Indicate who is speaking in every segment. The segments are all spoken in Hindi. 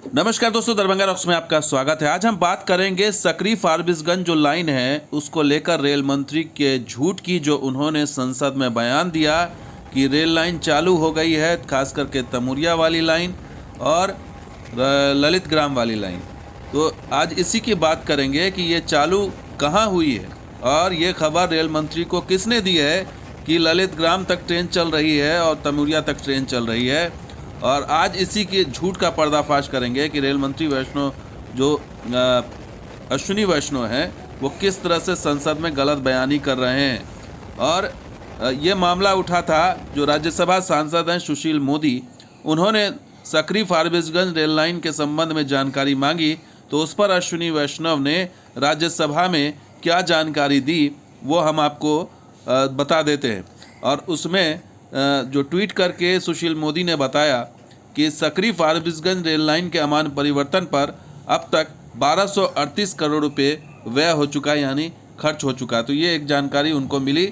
Speaker 1: नमस्कार दोस्तों, दरभंगा रॉक्स में आपका स्वागत है। आज हम बात करेंगे सकरी फारबिसगंज जो लाइन है उसको लेकर रेल मंत्री के झूठ की, जो उन्होंने संसद में बयान दिया कि रेल लाइन चालू हो गई है, खास करके तमुरिया वाली लाइन और ललित ग्राम वाली लाइन। तो आज इसी की बात करेंगे कि ये चालू कहाँ हुई है और ये खबर रेल मंत्री को किसने दी है कि ललित ग्राम तक ट्रेन चल रही है और तमुरिया तक ट्रेन चल रही है। और आज इसी के झूठ का पर्दाफाश करेंगे कि रेल मंत्री वैष्णव जो अश्विनी वैष्णव हैं वो किस तरह से संसद में गलत बयानी कर रहे हैं। और ये मामला उठा था, जो राज्यसभा सांसद हैं सुशील मोदी, उन्होंने सकरी फारबिसगंज रेल लाइन के संबंध में जानकारी मांगी, तो उस पर अश्विनी वैष्णव ने राज्यसभा में क्या जानकारी दी वो हम आपको बता देते हैं। और उसमें जो ट्वीट करके सुशील मोदी ने बताया कि सकरी फारबिसगंज रेल लाइन के अमान परिवर्तन पर अब तक 1238 करोड़ रुपए व्यय हो चुका है, यानी खर्च हो चुका है। तो ये एक जानकारी उनको मिली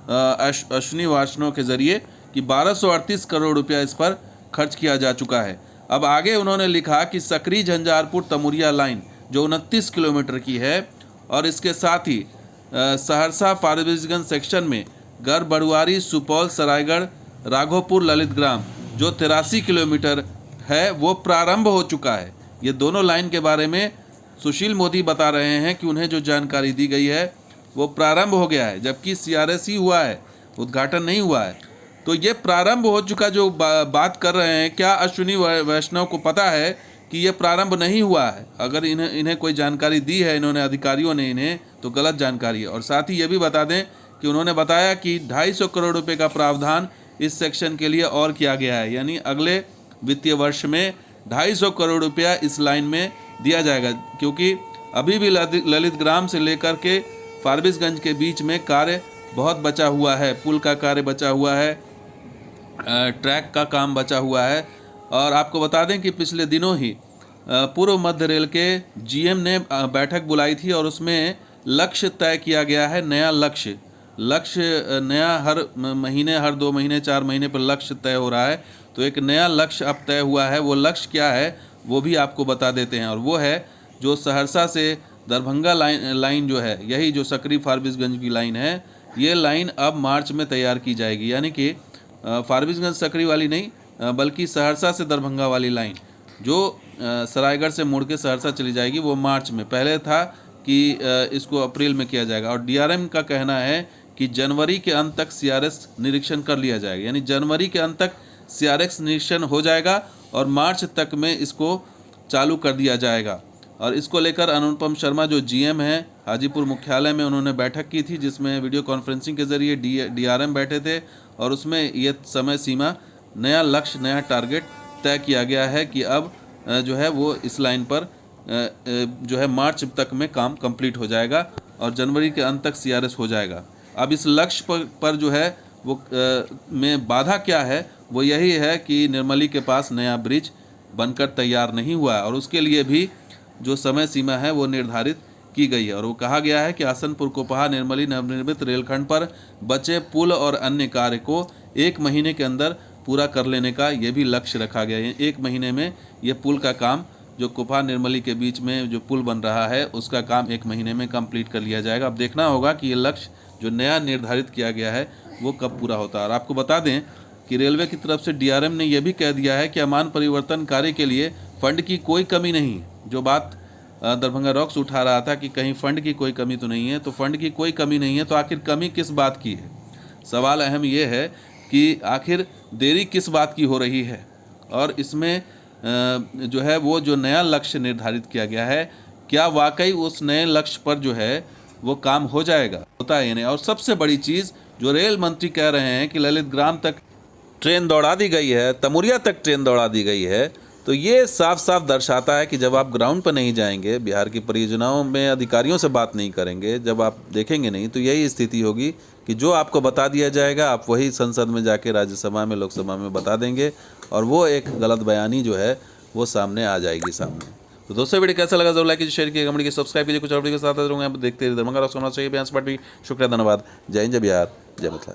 Speaker 1: अश्विनी वैष्णव के ज़रिए कि 1238 करोड़ रुपया इस पर खर्च किया जा चुका है। अब आगे उन्होंने लिखा कि सकरी झंझारपुर तमुरिया लाइन जो 29 किलोमीटर की है और इसके साथ ही सहरसा फारबिसगंज सेक्शन में गढ़ बड़ुआरी, सुपौल, सरायगढ़, राघोपुर, ललित ग्राम जो 83 किलोमीटर है वो प्रारंभ हो चुका है। ये दोनों लाइन के बारे में सुशील मोदी बता रहे हैं कि उन्हें जो जानकारी दी गई है वो प्रारंभ हो गया है, जबकि CRS ही हुआ है, उद्घाटन नहीं हुआ है। तो ये प्रारंभ हो चुका जो बात कर रहे हैं, क्या अश्विनी वैष्णव को पता है कि ये प्रारंभ नहीं हुआ है? अगर इन्हें कोई जानकारी दी है इन्होंने, अधिकारियों ने इन्हें, तो गलत जानकारी है। और साथ ही ये भी बता दें कि उन्होंने बताया कि 250 करोड़ रुपए का प्रावधान इस सेक्शन के लिए और किया गया है, यानी अगले वित्तीय वर्ष में 250 करोड़ रुपया इस लाइन में दिया जाएगा, क्योंकि अभी भी ललित ग्राम से लेकर के फारबिसगंज के बीच में कार्य बहुत बचा हुआ है। पुल का कार्य बचा हुआ है, ट्रैक का काम बचा हुआ है। और आपको बता दें कि पिछले दिनों ही पूर्व मध्य रेल के GM ने बैठक बुलाई थी और उसमें लक्ष्य तय किया गया है, नया लक्ष्य नया हर महीने, हर 2 महीने, 4 महीने पर लक्ष्य तय हो रहा है। तो एक नया लक्ष्य अब तय हुआ है। वो लक्ष्य क्या है वो भी आपको बता देते हैं, और वो है जो सहरसा से दरभंगा लाइन जो है, यही जो सकरी फारबिसगंज की लाइन है, ये लाइन अब मार्च में तैयार की जाएगी। यानी कि फारबिसगंज सकरी वाली नहीं, बल्कि सहरसा से दरभंगा वाली लाइन जो सरायगढ़ से मुड़ के सहरसा चली जाएगी, वो मार्च में। पहले था कि इसको अप्रैल में किया जाएगा। और DRM का कहना है कि जनवरी के अंत तक CRS निरीक्षण कर लिया जाएगा, यानी जनवरी के अंत तक CRS निरीक्षण हो जाएगा और मार्च तक में इसको चालू कर दिया जाएगा। और इसको लेकर अनुपम शर्मा जो GM हैं हाजीपुर मुख्यालय में, उन्होंने बैठक की थी जिसमें वीडियो कॉन्फ्रेंसिंग के ज़रिए DRM बैठे थे, और उसमें ये समय सीमा, नया लक्ष्य, नया टारगेट तय किया गया है कि अब जो है वो इस लाइन पर जो है मार्च तक में काम कंप्लीट हो जाएगा और जनवरी के अंत तक CRS हो जाएगा। अब इस लक्ष्य पर जो है वो में बाधा क्या है, वो यही है कि निर्मली के पास नया ब्रिज बनकर तैयार नहीं हुआ है और उसके लिए भी जो समय सीमा है वो निर्धारित की गई है। और वो कहा गया है कि आसनपुर कोपहा निर्मली नवनिर्मित रेलखंड पर बचे पुल और अन्य कार्य को 1 महीने के अंदर पूरा कर लेने का ये भी लक्ष्य रखा गया है। 1 महीने में ये पुल का काम, जो कोपहा निर्मली के बीच में जो पुल बन रहा है, उसका काम 1 महीने में कंप्लीट कर लिया जाएगा। अब देखना होगा कि ये लक्ष्य जो नया निर्धारित किया गया है वो कब पूरा होता है। और आपको बता दें कि रेलवे की तरफ से DRM ने यह भी कह दिया है कि अमान परिवर्तन कार्य के लिए फंड की कोई कमी नहीं है। जो बात दरभंगा रॉक्स उठा रहा था कि कहीं फंड की कोई कमी तो नहीं है, तो फंड की कोई कमी नहीं है, तो आखिर कमी किस बात की है? सवाल अहम ये है कि आखिर देरी किस बात की हो रही है, और इसमें जो है वो जो नया लक्ष्य निर्धारित किया गया है, क्या वाकई उस नए लक्ष्य पर जो है वो काम हो जाएगा, होता है या नहीं। और सबसे बड़ी चीज़ जो रेल मंत्री कह रहे हैं कि ललित ग्राम तक ट्रेन दौड़ा दी गई है, तमुरिया तक ट्रेन दौड़ा दी गई है, तो ये साफ साफ दर्शाता है कि जब आप ग्राउंड पर नहीं जाएंगे, बिहार की परियोजनाओं में अधिकारियों से बात नहीं करेंगे, जब आप देखेंगे नहीं, तो यही स्थिति होगी कि जो आपको बता दिया जाएगा आप वही संसद में जाके राज्यसभा में, लोकसभा में बता देंगे, और वो एक गलत बयानी जो है वो सामने आ जाएगी सामने। तो दोस्तों वीडियो कैसा लगा जरूर लाइक कीजिए, शेयर कीजिए, कमेंट कीजिए, सब्सक्राइब कीजिए। कुछ और वीडियो के साथ रहूँगा, आप देखते रहिए दरभंगा रॉक्स। चाहिए, जय हिंद, जय बिहार, जय मिथिला।